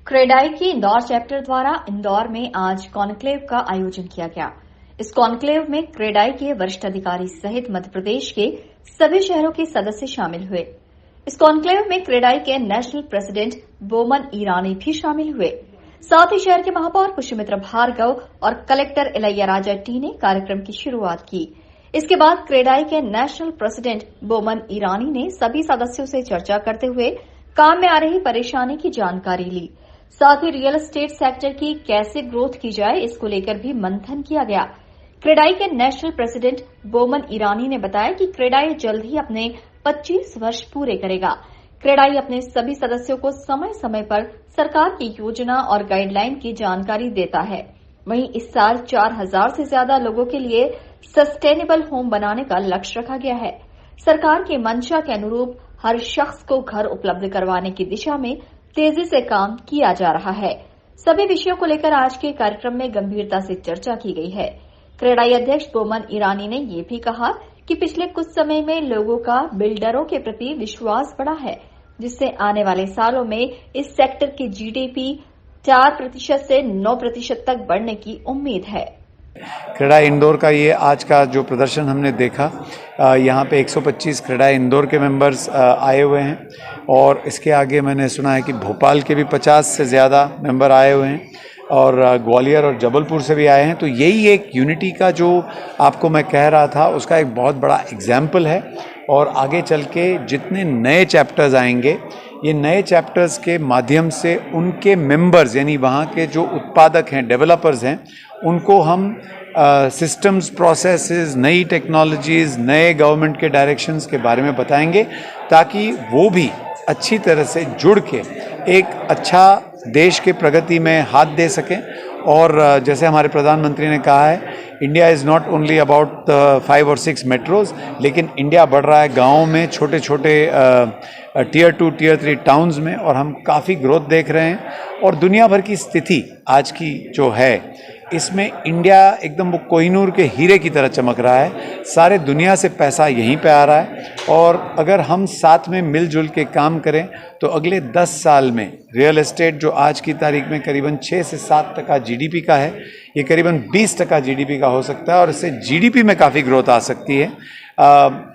क्रेडाई की इंदौर चैप्टर द्वारा इंदौर में आज कॉन्क्लेव का आयोजन किया गया। इस कॉन्क्लेव में क्रेडाई के वरिष्ठ अधिकारी सहित मध्य प्रदेश के सभी शहरों के सदस्य शामिल हुए। इस कॉन्क्लेव में क्रेडाई के नेशनल प्रेसिडेंट बोमन ईरानी भी शामिल हुए। साथ ही शहर के महापौर पुष्यमित्र भार्गव और कलेक्टर इलैयाराजा टी ने कार्यक्रम की शुरुआत की। इसके बाद क्रेडाई के नेशनल प्रेसिडेंट बोमन ईरानी ने सभी सदस्यों से चर्चा करते हुए काम में आ रही परेशानी की जानकारी ली। साथ ही रियल एस्टेट सेक्टर की कैसे ग्रोथ की जाए, इसको लेकर भी मंथन किया गया। क्रेडाई के नेशनल प्रेसिडेंट बोमन ईरानी ने बताया कि क्रेडाई जल्द ही अपने 25 वर्ष पूरे करेगा। क्रेडाई अपने सभी सदस्यों को समय समय पर सरकार की योजना और गाइडलाइन की जानकारी देता है। वहीं इस साल 4000 से ज्यादा लोगों के लिए सस्टेनेबल होम बनाने का लक्ष्य रखा गया है। सरकार की मंशा के अनुरूप हर शख्स को घर उपलब्ध करवाने की दिशा में तेजी से काम किया जा रहा है। सभी विषयों को लेकर आज के कार्यक्रम में गंभीरता से चर्चा की गई है। क्रेडाई अध्यक्ष बोमन ईरानी ने यह भी कहा कि पिछले कुछ समय में लोगों का बिल्डरों के प्रति विश्वास बढ़ा है, जिससे आने वाले सालों में इस सेक्टर की जीडीपी 4% से 9% तक बढ़ने की उम्मीद है। क्रेडाई इंदौर का ये आज का जो प्रदर्शन हमने देखा, यहाँ पे 125 क्रेडाई इंदौर के मेंबर्स आए हुए हैं और इसके आगे मैंने सुना है कि भोपाल के भी 50 से ज़्यादा मेंबर आए हुए हैं और ग्वालियर और जबलपुर से भी आए हैं। तो यही एक यूनिटी का जो आपको मैं कह रहा था, उसका एक बहुत बड़ा एग्जाम्पल है। और आगे चल के जितने नए चैप्टर्स आएंगे, ये नए चैप्टर्स के माध्यम से उनके मेंबर्स यानी वहाँ के जो उत्पादक हैं, डेवलपर्स हैं, उनको हम सिस्टम्स, प्रोसेसेस, नई टेक्नोलॉजीज़, नए गवर्नमेंट के डायरेक्शंस के बारे में बताएंगे, ताकि वो भी अच्छी तरह से जुड़ के एक अच्छा देश के प्रगति में हाथ दे सकें। और जैसे हमारे प्रधानमंत्री ने कहा है, India is not only about 5 और 6 मेट्रोज़, लेकिन इंडिया बढ़ रहा है गाँव में, छोटे छोटे टियर 2, टियर 3 टाउन्स में, और हम काफ़ी ग्रोथ देख रहे हैं। और दुनिया भर की स्थिति आज की जो है, इसमें इंडिया एकदम वो कोहिनूर के हीरे की तरह चमक रहा है। सारे दुनिया से पैसा यहीं पे आ रहा है और अगर हम साथ में मिलजुल के काम करें तो अगले 10 साल में रियल एस्टेट, जो आज की तारीख में करीबन 6 से 7% जीडीपी का है, ये करीबन 20% जीडीपी का हो सकता है और इससे जीडीपी में काफ़ी ग्रोथ आ सकती है।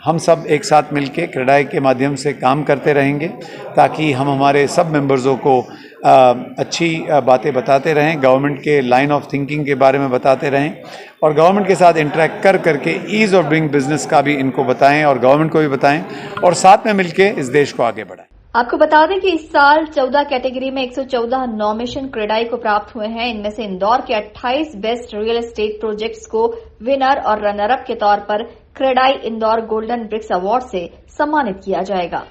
हम सब एक साथ मिलके क्रेडाई के माध्यम से काम करते रहेंगे ताकि हम हमारे सब मेंबर्सों को अच्छी बातें बताते रहें, गवर्नमेंट के लाइन ऑफ थिंकिंग के बारे में बताते रहें और गवर्नमेंट के साथ इंटरेक्ट करके ईज़ ऑफ डूइंग बिजनेस का भी इनको बताएं और गवर्नमेंट को भी बताएं और साथ में मिलके इस देश को आगे बढ़ाएं। आपको बता दें कि इस साल 14 कैटेगरी में 114 नॉमिनेशन क्रेडाई को प्राप्त हुए हैं। इनमें से इंदौर के 28 बेस्ट रियल एस्टेट प्रोजेक्ट्स को विनर और रनर अप के तौर पर CREDAI Indore golden bricks award से सम्मानित किया जाएगा।